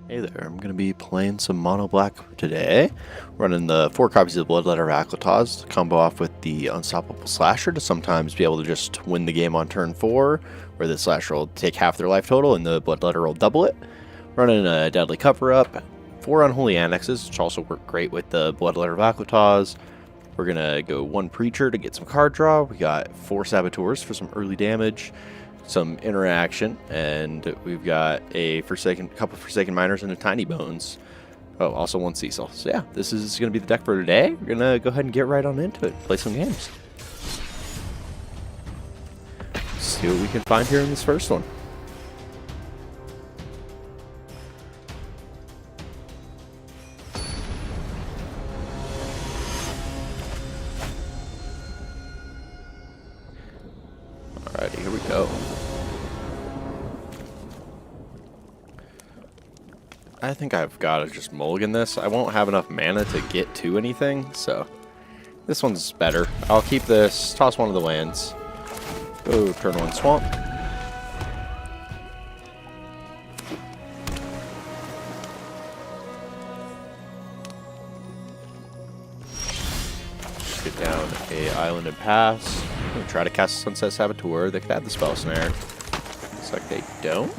Hey there, I'm going to be playing some Mono Black today. Running the 4 copies of Bloodletter Aklataz to combo off with the Unstoppable Slasher to sometimes be able to just win the game on turn 4, where the Slasher will take half their life total and the Bloodletter will double it. Running a Deadly Cover-Up, 4 Unholy Annexes, which also work great with the Bloodletter of Aklataz. We're going to go 1 Preacher to get some card draw. We got 4 Saboteurs for some early damage, some interaction, and we've got a couple Forsaken Miners and a Tiny Bones. Oh, also 1 Cecil. So yeah, this is going to be the deck for today. We're going to go ahead and get right on into it. Play some games. See what we can find here in this first one. Alrighty, here we go. I think I've got to just mulligan this. I won't have enough mana to get to anything, so this one's better. I'll keep this, toss one of the lands. Go turn 1 Swamp. Get down a Island and Pass. I'm gonna try to cast a Sunset Saboteur. They could add the Spell Snare. Looks like they don't.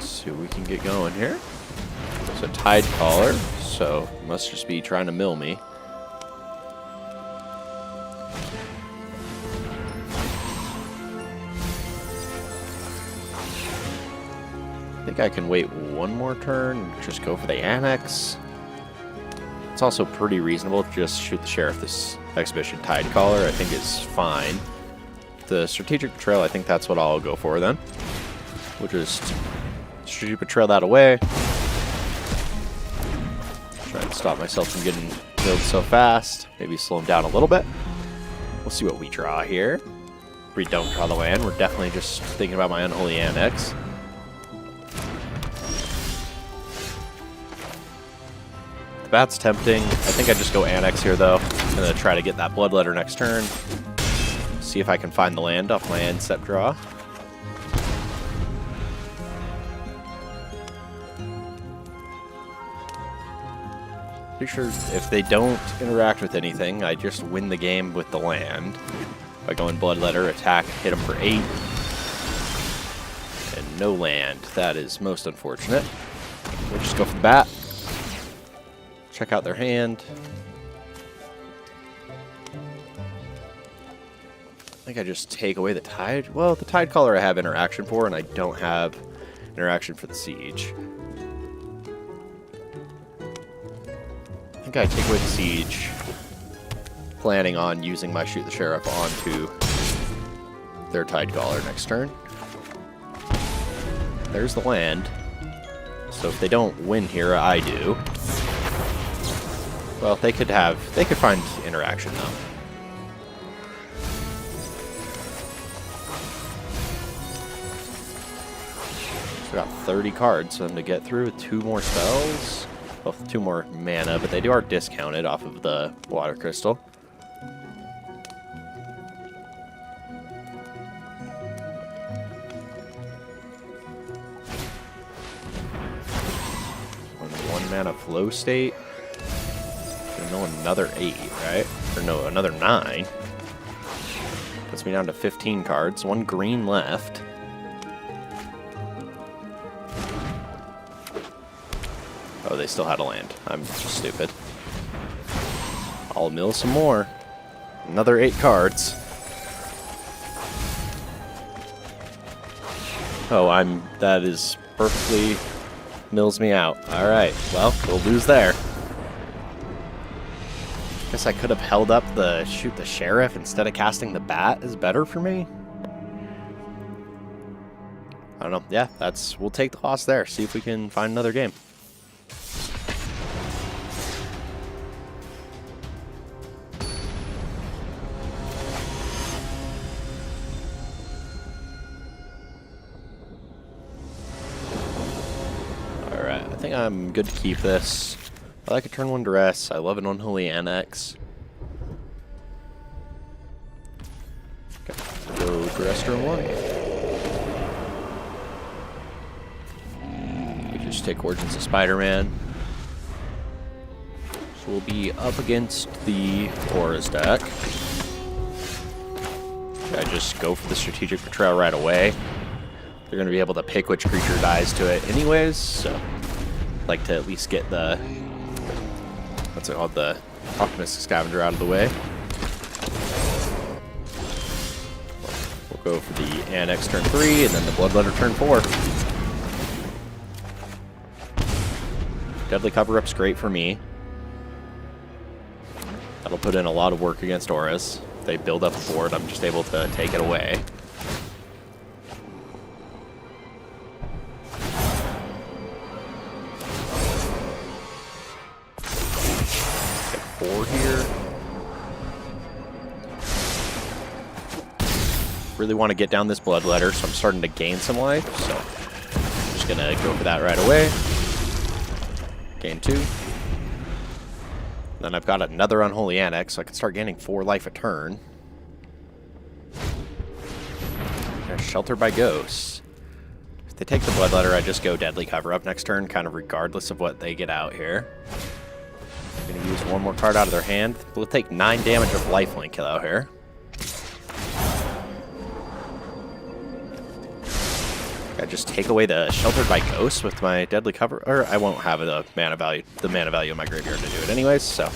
See what we can get going here. It's a Tide Caller, so must just be trying to mill me. I think I can wait 1 more turn and just go for the Annex. It's also pretty reasonable to just shoot the Sheriff. This Exhibition Tide Caller I think is fine. The Strategic Betrayal, I think that's what I'll go for then. We'll just Strategic Betrayal that away. Try and stop myself from getting killed so fast. Maybe slow him down a little bit. We'll see what we draw here. If we don't draw the land, we're definitely just thinking about my Unholy Annex. The bat's tempting. I think I just go Annex here though. I'm gonna try to get that Bloodletter next turn. See if I can find the land off my end step draw. Pretty sure if they don't interact with anything, I just win the game with the land. By going Bloodletter, attack, hit them for 8. And no land. That is most unfortunate. We'll just go for the bat. Check out their hand. I think I just take away the Tide. Well, the Tide Caller I have interaction for, and I don't have interaction for the Siege. I think I take away the Siege, planning on using my Shoot the Sheriff onto their Tide Caller next turn. There's the land. So if they don't win here, I do. Well, they could find interaction though. So we got 30 cards for them to get through with 2 more spells. Well, 2 more mana, but they are discounted off of the Water Crystal. One mana Flow State. No, another 8, right? Or no, another 9. Puts me down to 15 cards. 1 green left. Oh, they still had a land. I'm just stupid. I'll mill some more. Another 8 cards. Oh, that is perfectly mills me out. Alright, well, we'll lose there. Guess I could have held up the Shoot the Sheriff instead of casting the bat is better for me. I don't know. Yeah, we'll take the loss there. See if we can find another game. Alright, I think I'm good to keep this. I like a turn 1 Duress. I love an Unholy Annex. Okay, go Duress turn 1. Just take Origins of Spider-Man. So we'll be up against the Auras deck. I just go for the Strategic Betrayal right away. They're going to be able to pick which creature dies to it anyways, so I'd like to at least get the, what's it called, the Optimistic Scavenger out of the way. We'll go for the Annex turn 3, and then the Bloodletter turn 4. Deadly Cover-Up's great for me. That'll put in a lot of work against Auras. If they build up a board, I'm just able to take it away. Take 4 here. Really want to get down this Bloodletter, so I'm starting to gain some life, so I'm just going to go for that right away. Gain 2. Then I've got another Unholy Annex, so I can start gaining 4 life a turn. There's Shelter by Ghosts. If they take the Bloodletter, I just go Deadly Cover-Up next turn, kind of regardless of what they get out here. I'm going to use 1 more card out of their hand. We'll take 9 damage of lifelink out here. I just take away the Sheltered by Ghosts with my Deadly Cover, or I won't have the mana value in my graveyard to do it anyways, so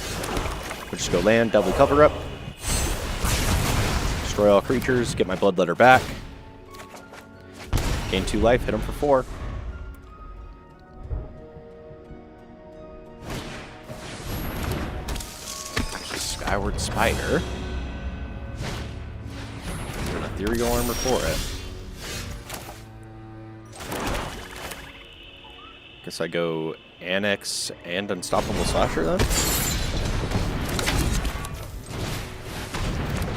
we'll just go land, Deadly Cover-Up, destroy all creatures, get my Bloodletter back, gain 2 life, hit them for 4. Actually, Skyward Spider. An Ethereal Armor for it. Guess I go Annex and Unstoppable Slasher then.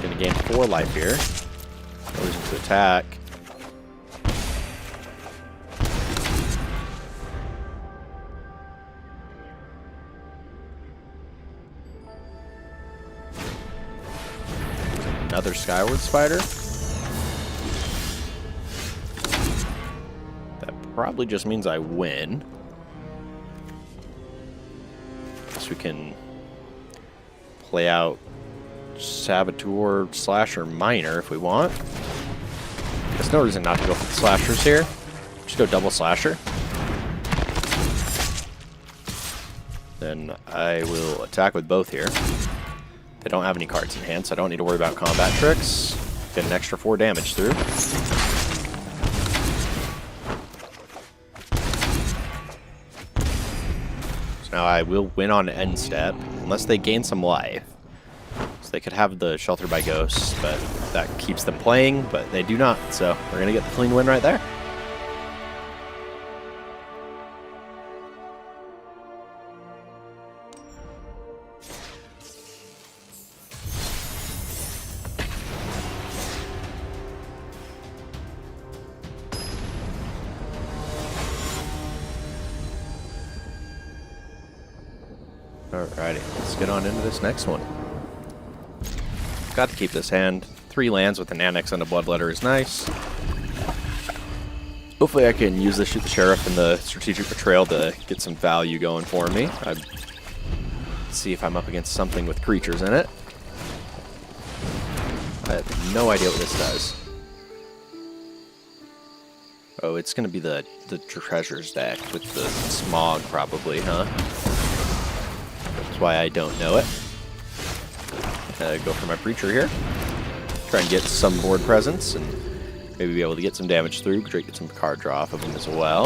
Gonna gain 4 life here. Goes into attack. Another Skyward Spider. That probably just means I win. We can play out Saboteur, Slasher, Miner if we want. There's no reason not to go for the Slashers here. Just go double Slasher. Then I will attack with both here. They don't have any cards in hand, so I don't need to worry about combat tricks. Get an extra 4 damage through. Now I will win on end step, unless they gain some life. So they could have the Shelter by Ghosts, but that keeps them playing, but they do not. So we're going to get the clean win right there. Alrighty, let's get on into this next one. Got to keep this hand. 3 lands with an Annex and a Bloodletter is nice. Hopefully I can use the Shoot the Sheriff and the Strategic Betrayal to get some value going for me. I'd see if I'm up against something with creatures in it. I have no idea what this does. Oh, it's going to be the Treasures deck with the Smog probably, huh? That's why I don't know it. Go for my Preacher here. Try and get some board presence and maybe be able to get some damage through. Get some card draw off of him as well.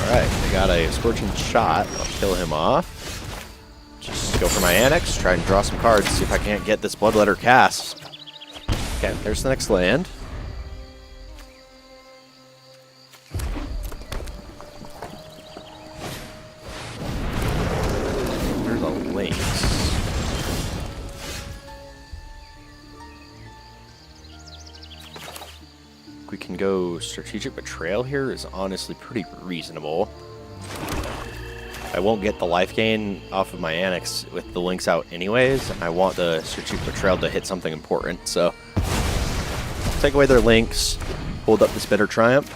Alright, I got a Scorching Shot. I'll kill him off. Just go for my Annex, try and draw some cards, see if I can't get this Bloodletter cast. Okay, there's the next land. There's a Lynx. We can go Strategic Betrayal here is honestly pretty reasonable. I won't get the life gain off of my Annex with the Lynx out anyways, and I want the Strategic Betrayal to hit something important, so take away their Lynx, hold up this Bitter Triumph.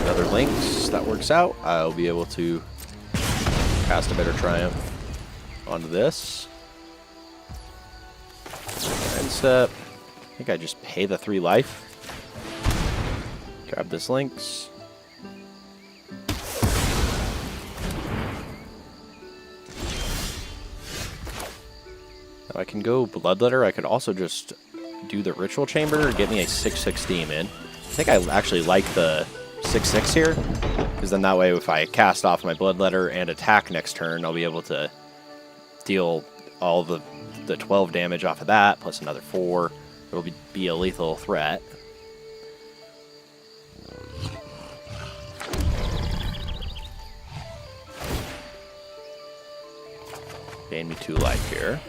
Another Lynx, that works out. I'll be able to cast a Bitter Triumph onto this. End step. I think I just pay the 3 life. Grab this Lynx. Now I can go Bloodletter. I could also just do the Ritual Chamber, get me a 6/6 demon. I think I actually like the 6/6 here, because then that way if I cast off my Bloodletter and attack next turn, I'll be able to deal all the 12 damage off of that, plus another 4. It'll be a lethal threat. Gain me 2 life here.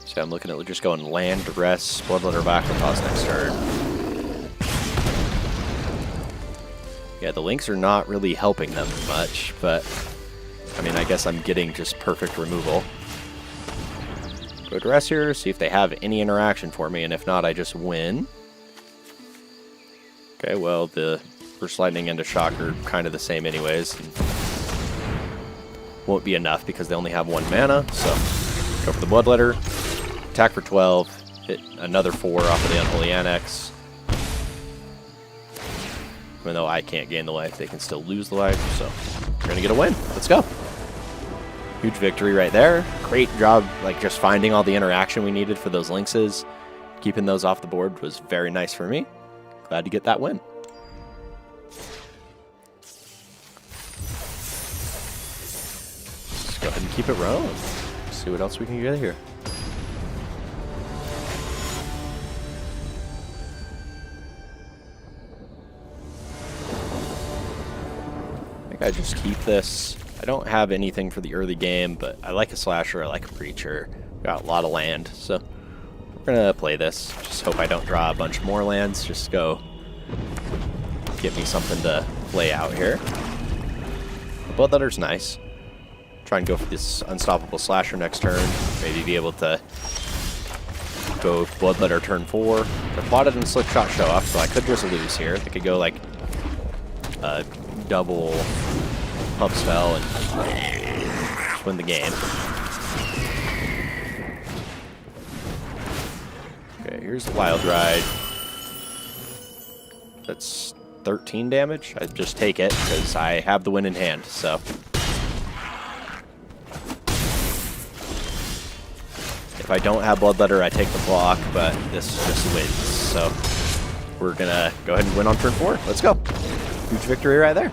So I'm looking at just going land, duress, Bloodletter back and toss next turn. Yeah, the Lynx are not really helping them much, but I mean, I guess I'm getting just perfect removal. Go duress here, see if they have any interaction for me, and if not, I just win. Okay, well, the Burst Lightning and a Shock are kind of the same anyways. Won't be enough because they only have 1 mana, so go for the Bloodletter. Attack for 12, hit another 4 off of the Unholy Annex. Even though I can't gain the life, they can still lose the life, so we're going to get a win. Let's go. Huge victory right there. Great job, like, just finding all the interaction we needed for those Lynxes. Keeping those off the board was very nice for me. Glad to get that win. Let's go ahead and keep it rolling. See what else we can get here. I just keep this. I don't have anything for the early game, but I like a slasher, I like a preacher. Got a lot of land, so we're gonna play this. Just hope I don't draw a bunch more lands. Just go get me something to play out here. The Bloodletter's nice. Try and go for this unstoppable slasher next turn. Maybe be able to go Bloodletter turn 4. I plotted in Slick Shot Show Off, so I could just lose here. I could go like double pump spell and just win the game. Okay, here's the Wild Ride. That's 13 damage. I just take it because I have the win in hand. So if I don't have Bloodletter, I take the block, but this just wins. So we're gonna go ahead and win on turn 4. Let's go. Huge victory right there.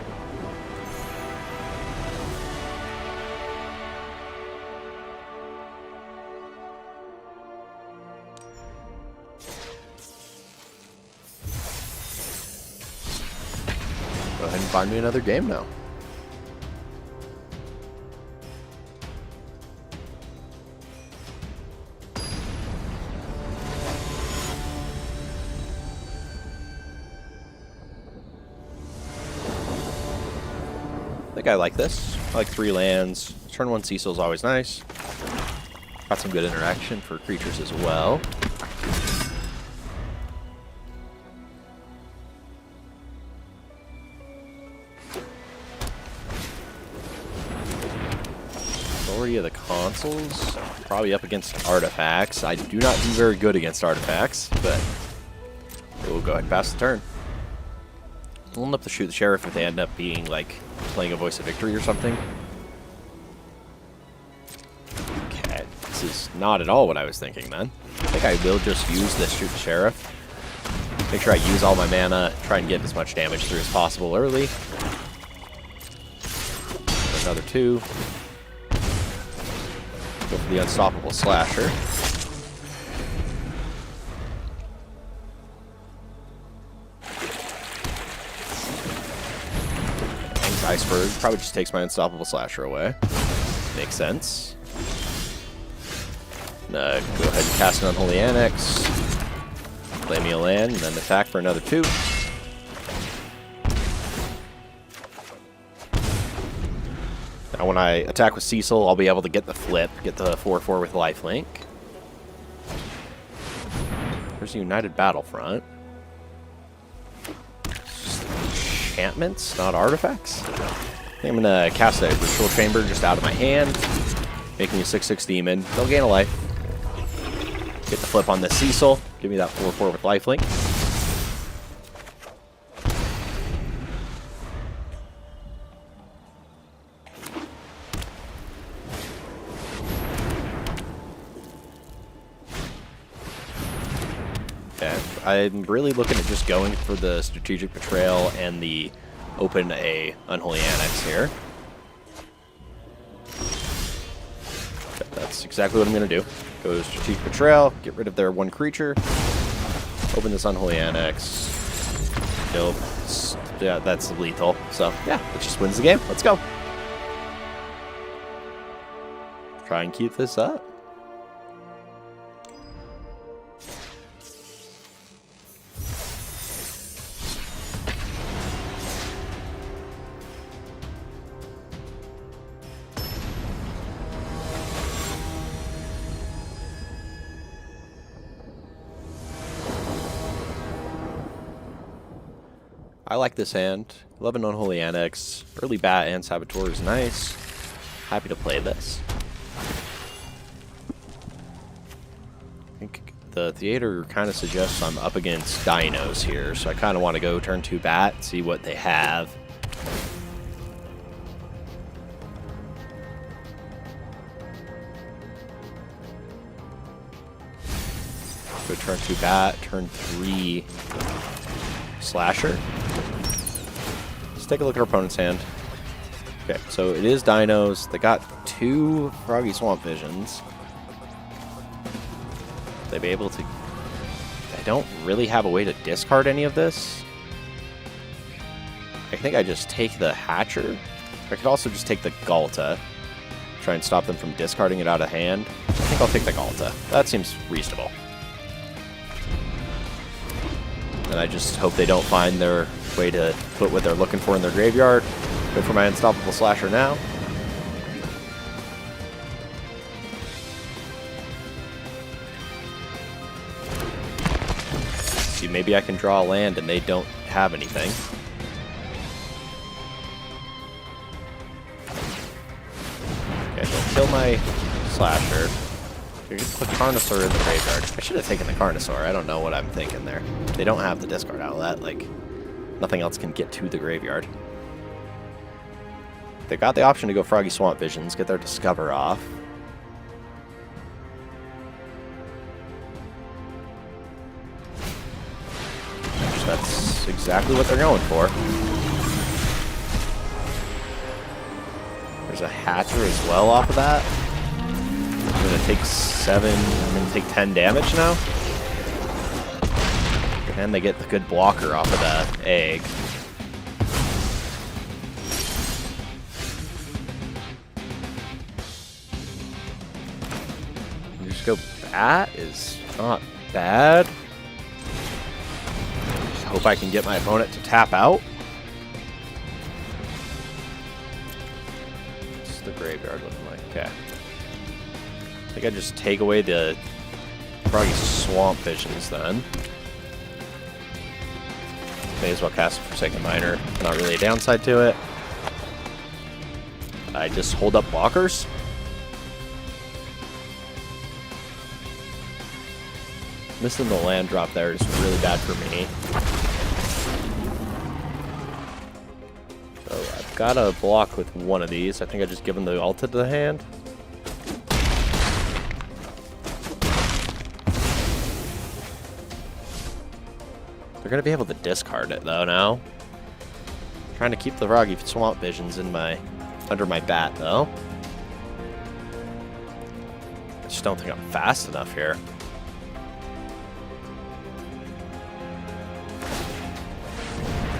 Go ahead and find me another game now. I think I like this. I like 3 lands. Turn 1 Cecil is always nice. Got some good interaction for creatures as well. Majority of the consoles probably up against artifacts. I do not do very good against artifacts, but we'll go ahead and pass the turn. We'll end up to shoot the sheriff if they end up being like playing a Voice of Victory or something. Okay, this is not at all what I was thinking then. I think I will just use this shoot the sheriff. Make sure I use all my mana, try and get as much damage through as possible early. Another 2. Go for the unstoppable slasher. Iceberg probably just takes my unstoppable slasher away. Makes sense. Go ahead and cast an Unholy Annex. Play me a land, and then attack for another 2. Now when I attack with Cecil, I'll be able to get the flip, get the 4/4 with lifelink. There's a United Battlefront. Enchantments, not artifacts. I think I'm going to cast a Ritual Chamber just out of my hand, making a 6/6 demon. They'll gain a life. Get the flip on the Cecil. Give me that 4/4 with lifelink. I'm really looking at just going for the Strategic Betrayal and the open a Unholy Annex here. Okay, that's exactly what I'm going to do. Go to Strategic Betrayal, get rid of their one creature, open this Unholy Annex. Nope. Yeah, that's lethal. So, yeah, it just wins the game. Let's go. Try and keep this up. I like this hand. 11 Unholy Annex. Early Bat and Saboteur is nice. Happy to play this. I think the Theater kind of suggests I'm up against Dinos here, so I kind of want to go turn 2 Bat, see what they have. Go turn 2 Bat, turn 3 Slasher. Let's take a look at our opponent's hand. Okay, so it is Dinos. They got 2 Froggy Swamp Visions. They'd be able to... I don't really have a way to discard any of this. I think I just take the Hatcher. I could also just take the Galta. Try and stop them from discarding it out of hand. I think I'll take the Galta. That seems reasonable. And I just hope they don't find their way to put what they're looking for in their graveyard. Go for my Unstoppable Slasher now. See, maybe I can draw a land and they don't have anything. Okay, so kill my Slasher. You can put Carnosaur in the graveyard. I should have taken the Carnosaur. I don't know what I'm thinking there. They don't have the discard outlet. Like, nothing else can get to the graveyard. They got the option to go Froggy Swamp Visions, get their Discover off. That's exactly what they're going for. There's a Hatcher as well off of that. I'm going to take 7, I'm going to take 10 damage now. And they get the good blocker off of the egg. And just go Bat is not bad. Just hope I can get my opponent to tap out. What's the graveyard looking like? Okay. I think I just take away the Froggy Swamp Visions then. May as well cast Forsaken Miner. Not really a downside to it. I just hold up blockers. Missing the land drop there is really bad for me. So I've got a block with one of these. I think I just give them the Alta to the hand. They're going to be able to discard it, though, now. I'm trying to keep the Froggy Swamp Visions in under my bat, though. I just don't think I'm fast enough here.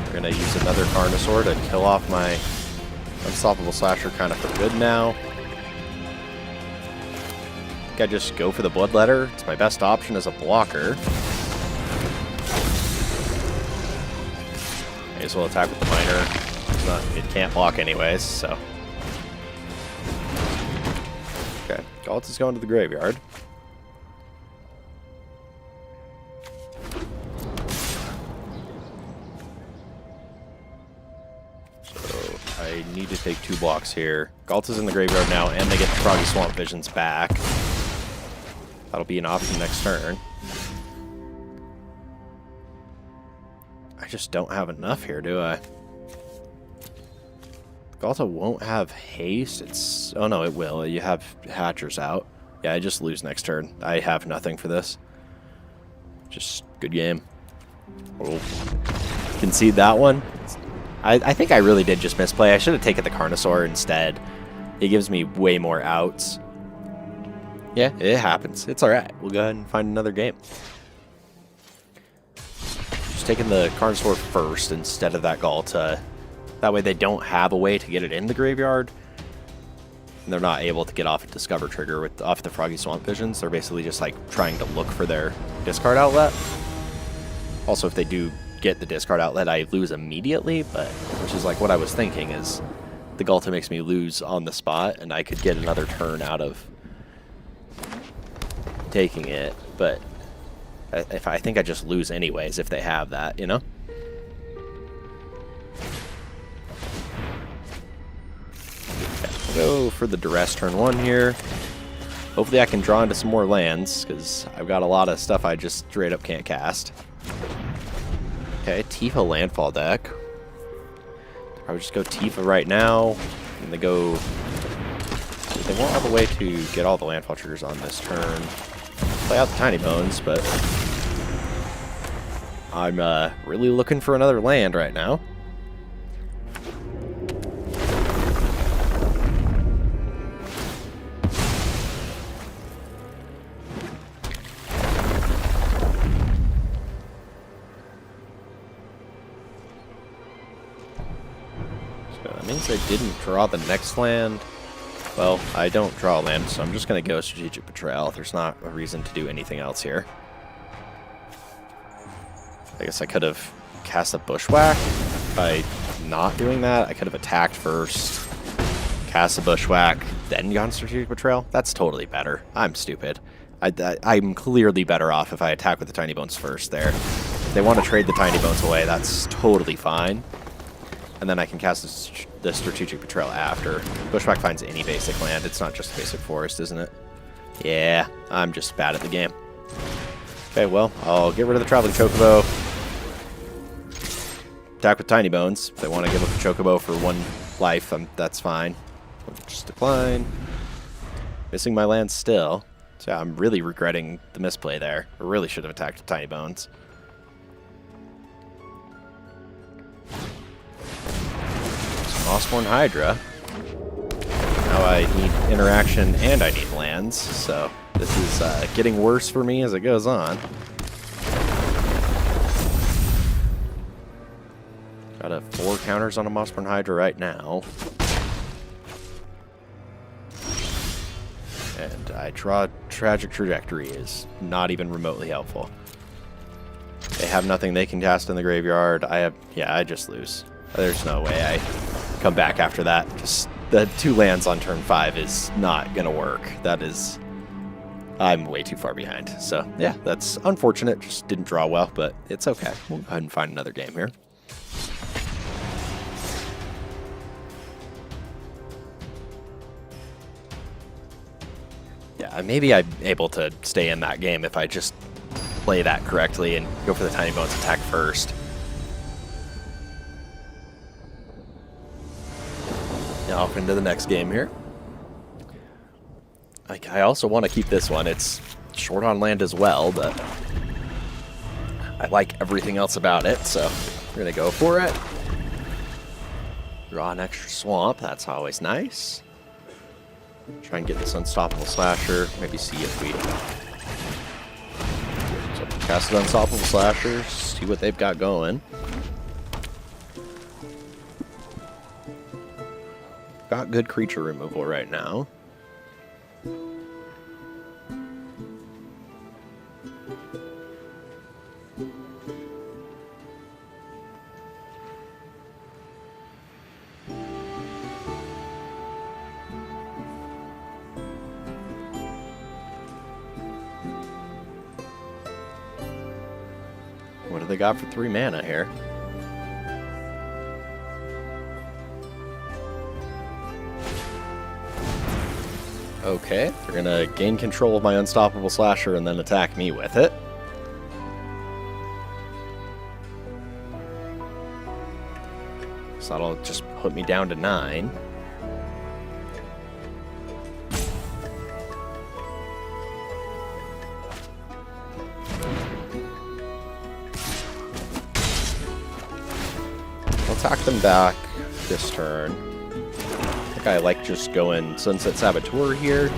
We're going to use another Carnosaur to kill off my Unstoppable Slasher kind of for good now. I think I just go for the Bloodletter. It's my best option as a blocker. May as well attack with the Miner. It can't block anyways, so. Okay, Galt is going to the graveyard. So I need to take 2 blocks here. Galt is in the graveyard now, and they get the Froggy Swamp Visions back. That'll be an option next turn. I just don't have enough here, do I? Galta won't have haste. It's... Oh, no, it will. You have Hatchers out. Yeah, I just lose next turn. I have nothing for this. Just good game. Oh. Concede that one. I think I really did just misplay. I should have taken the Carnosaur instead. It gives me way more outs. Yeah, it happens. It's alright. We'll go ahead and find another game. Just taking the Carnosaur first instead of that Galta. That way they don't have a way to get it in the graveyard. And they're not able to get off a Discover trigger off the Froggy Swamp Visions. They're basically just like trying to look for their discard outlet. Also, if they do get the discard outlet, I lose immediately, but which is like what I was thinking is the Galta makes me lose on the spot, and I could get another turn out of taking it. But I think I just lose anyways if they have that, you know? Go for the duress turn 1 here. Hopefully I can draw into some more lands, because I've got a lot of stuff I just straight up can't cast. Okay, Tifa landfall deck. I would just go Tifa right now, and they go... They won't have a way to get all the landfall triggers on this turn. Play out the Tiny Bones, but... I'm really looking for another land right now. That means I didn't draw the next land. Well, I don't draw a land, so I'm just going to go Strategic Betrayal. There's not a reason to do anything else here. I guess I could have cast a Bushwhack. By not doing that, I could have attacked first, cast a Bushwhack, then gone Strategic Betrayal. That's totally better. I'm stupid. I'm clearly better off if I attack with the Tiny Bones first there. If they want to trade the Tiny Bones away, that's totally fine. And then I can cast the Strategic Betrayal after. Bushwhack finds any basic land. It's not just a basic forest, isn't it? Yeah, I'm just bad at the game. Okay, well, I'll get rid of the Traveling Chocobo. Attack with Tiny Bones. If they want to give up a Chocobo for 1 life, that's fine. I'll just decline. Missing my land still. So yeah, I'm really regretting the misplay there. I really should have attacked with Tiny Bones. Mossborn Hydra. Now I need interaction and I need lands, so this is getting worse for me as it goes on. Got a 4 counters on a Mossborn Hydra right now. And I draw Tragic Trajectory is not even remotely helpful. They have nothing they can cast in the graveyard. I just lose. There's no way I come back after that. Just the 2 lands on turn 5 is not gonna work. That is... I'm way too far behind. So, yeah, that's unfortunate. Just didn't draw well, but it's okay. We'll go ahead and find another game here. Yeah, maybe I'm able to stay in that game if I just play that correctly and go for the Tiny Bones attack first. Now off into the next game here. I also want to keep this one. It's short on land as well, but I like everything else about it, so we're going to go for it. Draw an extra swamp. That's always nice. Try and get this Unstoppable Slasher. Maybe see if we... So cast an Unstoppable Slasher. See what they've got going. Got good creature removal right now. What do they got for 3 mana here? Okay, they're gonna gain control of my Unstoppable Slasher and then attack me with it. So that'll just put me down to 9. I'll attack them back this turn. I think I like just going Sunset Saboteur here.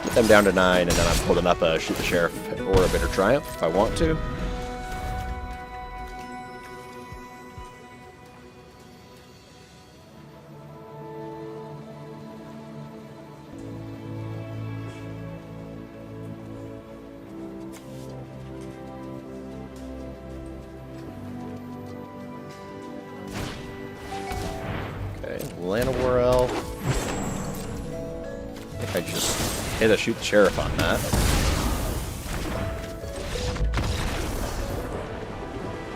Get them down to 9, and then I'm holding up a Shoot the Sheriff or a Bitter Triumph if I want to. Llanowar Elf. I think I just hit a Shoot the Sheriff on that.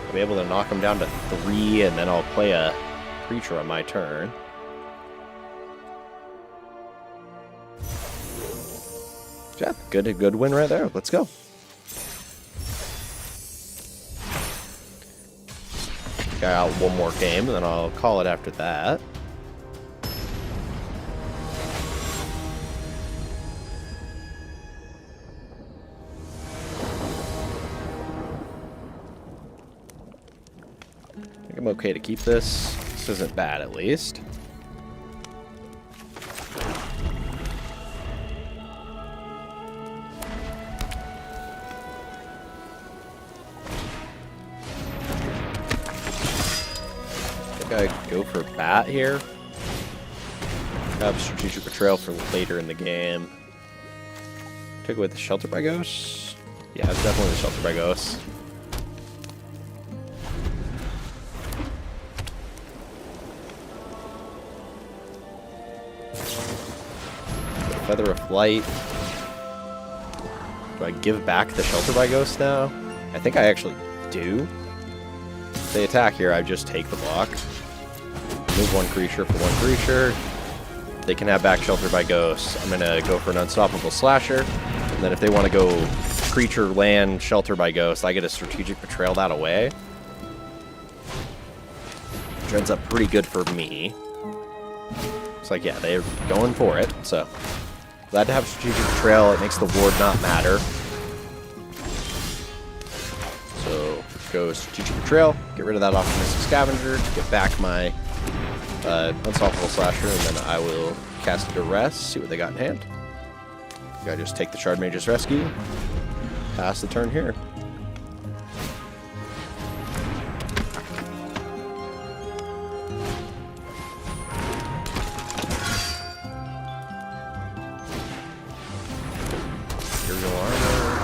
I'll be able to knock him down to 3, and then I'll play a creature on my turn. Yeah, good win right there. Let's go. Got out one more game, and then I'll call it after that. I think I'm okay to keep this. This isn't bad, at least. I go for Bat here. Have Strategic Betrayal for later in the game. Take away the Shelter by Ghosts. Yeah, it's definitely the Shelter by Ghosts. Feather of Flight. Do I give back the Shelter by Ghosts now? I think I actually do. If they attack here, I just take the block. Move one creature for one creature. They can have back Shelter by Ghosts. I'm going to go for an Unstoppable Slasher. And then if they want to go creature, land, Shelter by Ghost, I get a Strategic Betrayal that away. Which ends up pretty good for me. It's like, yeah, they're going for it. So, glad to have Strategic Betrayal. It makes the ward not matter. So, go Strategic Betrayal. Get rid of that Optimistic Scavenger. Get back my Unstoppable Slasher, and then I will cast Duress, see what they got in hand. I just take the Shard Mage's Rescue, pass the turn here. Imperial Armor.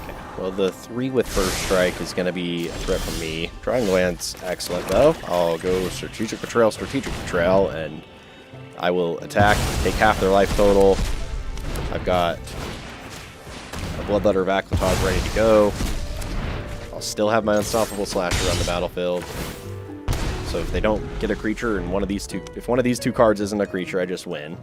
Okay. Well, the 3 with First Strike is going to be a threat from me. Drawing the land's excellent, though. I'll go Strategic Betrayal, and I will attack, take half their life total. I've got a Bloodletter of Aklataz ready to go. I'll still have my Unstoppable Slasher on the battlefield. So if they don't get a creature, and one of these two, if one of these 2 cards isn't a creature, I just win.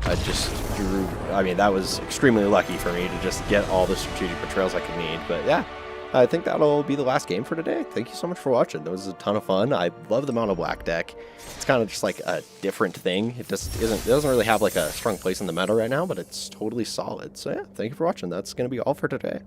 I just drew, I mean, that was extremely lucky for me to just get all the Strategic Betrayals I could need. But yeah, I think that'll be the last game for today. Thank you so much for watching. That was a ton of fun. I love the mono black deck. It's kind of just like a different thing. It just isn't, it doesn't really have like a strong place in the meta right now, but it's totally solid. So yeah, thank you for watching. That's going to be all for today.